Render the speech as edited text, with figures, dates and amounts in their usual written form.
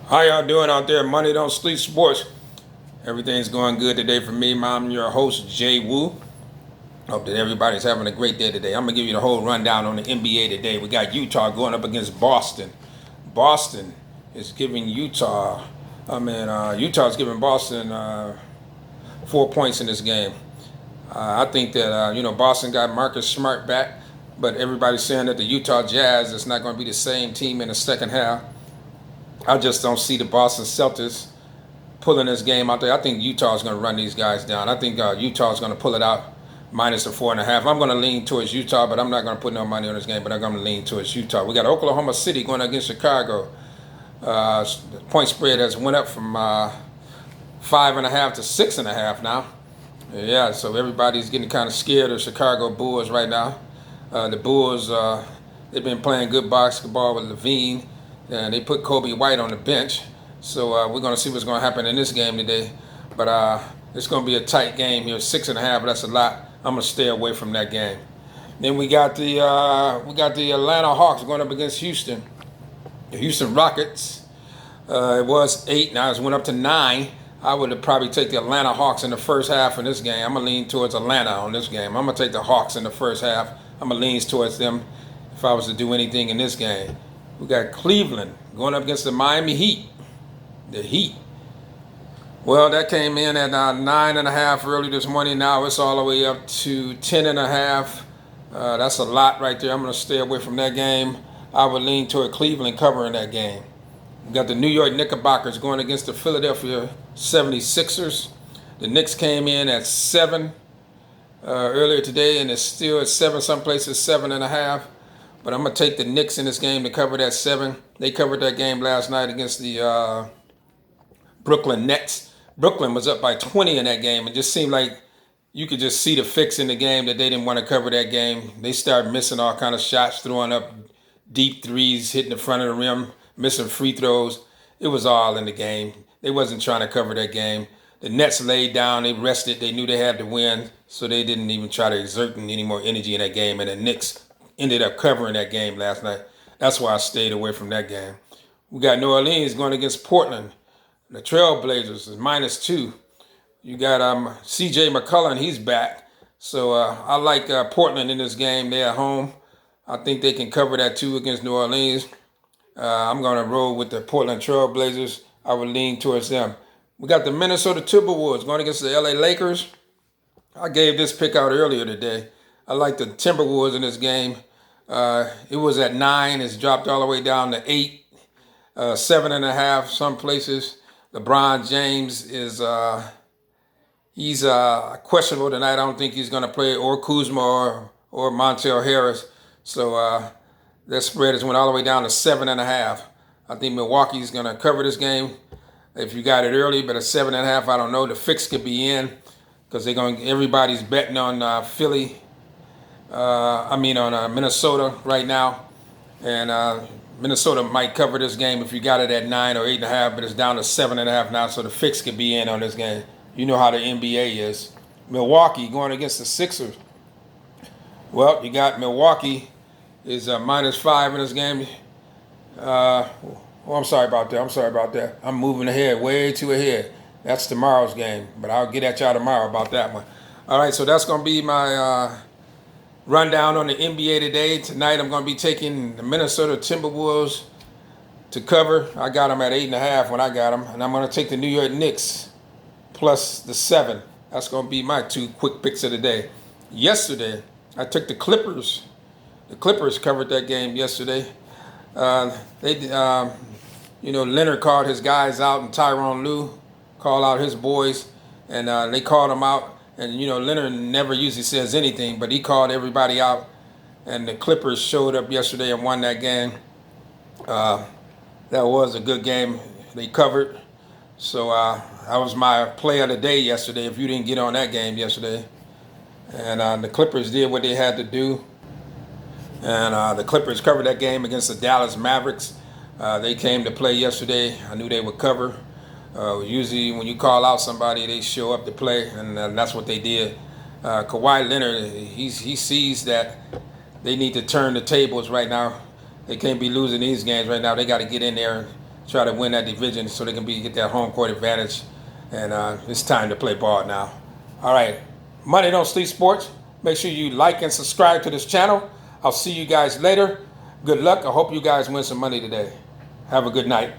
How y'all doing out there? Money Don't Sleep Sports. Everything's going good today for me. I'm your host, Jwoo. Hope that everybody's having a great day today. I'm going to give you the whole rundown on the NBA today. We got Utah going up against Boston. Boston is giving Utah's giving Boston 4 points in this game. I think that, Boston got Marcus Smart back, but everybody's saying that the Utah Jazz is not going to be the same team in the second half. I just don't see the Boston Celtics pulling this game out there. I think Utah's going to run these guys down. I think Utah's going to pull it out minus the 4.5. I'm going to lean towards Utah, but I'm not going to put no money on this game, but I'm going to lean towards Utah. We got Oklahoma City going against Chicago. The point spread has went up from 5.5 to 6.5 now. Yeah, so everybody's getting kind of scared of Chicago Bulls right now. The Bulls, they've been playing good basketball with Levine, and they put Kobe White on the bench. So we're going to see what's going to happen in this game today. But it's going to be a tight game here. 6.5, that's a lot. I'm going to stay away from that game. Then we got the Atlanta Hawks going up against Houston. The Houston Rockets. It was 8, now it's went up to 9. I would probably take the Atlanta Hawks in the first half in this game. I'm going to lean towards Atlanta on this game. I'm going to take the Hawks in the first half. I'm going to lean towards them if I was to do anything in this game. We got Cleveland going up against the Miami Heat. The Heat. Well, that came in at 9.5 early this morning. Now it's all the way up to 10.5. That's a lot right there. I'm going to stay away from that game. I would lean toward Cleveland covering that game. We got the New York Knickerbockers going against the Philadelphia 76ers. The Knicks came in at 7 earlier today, and it's still at 7. Some places 7.5. But I'm going to take the Knicks in this game to cover that 7. They covered that game last night against the Brooklyn Nets. Brooklyn was up by 20 in that game. It just seemed like you could just see the fix in the game that they didn't want to cover that game. They started missing all kind of shots, throwing up deep threes, hitting the front of the rim, missing free throws. It was all in the game. They wasn't trying to cover that game. The Nets laid down. They rested. They knew they had to win, so they didn't even try to exert any more energy in that game. And the Knicks ended up covering that game last night. That's why I stayed away from that game. We got New Orleans going against Portland. The Trailblazers is -2. You got C.J. McCollum, he's back. So I like Portland in this game. They're at home. I think they can cover that too against New Orleans. I'm going to roll with the Portland Trailblazers. I would lean towards them. We got the Minnesota Timberwolves going against the LA Lakers. I gave this pick out earlier today. I like the Timberwolves in this game. It was at 9. It's dropped all the way down to 8, 7.5 some places. LeBron James is he's questionable tonight. I don't think he's going to play, or Kuzma or Montel Harris. So that spread has went all the way down to 7.5. I think Milwaukee's going to cover this game if you got it early, but at 7.5, I don't know. The fix could be in because everybody's betting on Philly. On Minnesota right now, and Minnesota might cover this game if you got it at 9 or 8.5, but it's down to 7.5 now, so the fix could be in on this game. You know how the NBA is. Milwaukee going against the Sixers. Well, you got Milwaukee is -5 in this game. I'm sorry about that. I'm moving ahead, way too ahead. That's tomorrow's game, but I'll get at y'all tomorrow about that one. All right, so that's going to be my rundown on the NBA today. Tonight I'm going to be taking the Minnesota Timberwolves to cover. I got them at 8.5 when I got them. And I'm going to take the New York Knicks plus the 7. That's going to be my 2 quick picks of the day. Yesterday, I took the Clippers. The Clippers covered that game yesterday. Leonard called his guys out, and Tyronn Lue called out his boys, and they called him out. And, Leonard never usually says anything, but he called everybody out. And the Clippers showed up yesterday and won that game. That was a good game. They covered. So that was my play of the day yesterday, if you didn't get on that game yesterday. And the Clippers did what they had to do. And the Clippers covered that game against the Dallas Mavericks. They came to play yesterday. I knew they would cover. Usually when you call out somebody, they show up to play, and that's what they did. Kawhi Leonard, he sees that they need to turn the tables right now. They can't be losing these games right now. They got to get in there and try to win that division so they can get that home court advantage. And it's time to play ball now. All right, Money Don't Sleep Sports. Make sure you like and subscribe to this channel. I'll see you guys later. Good luck. I hope you guys win some money today. Have a good night.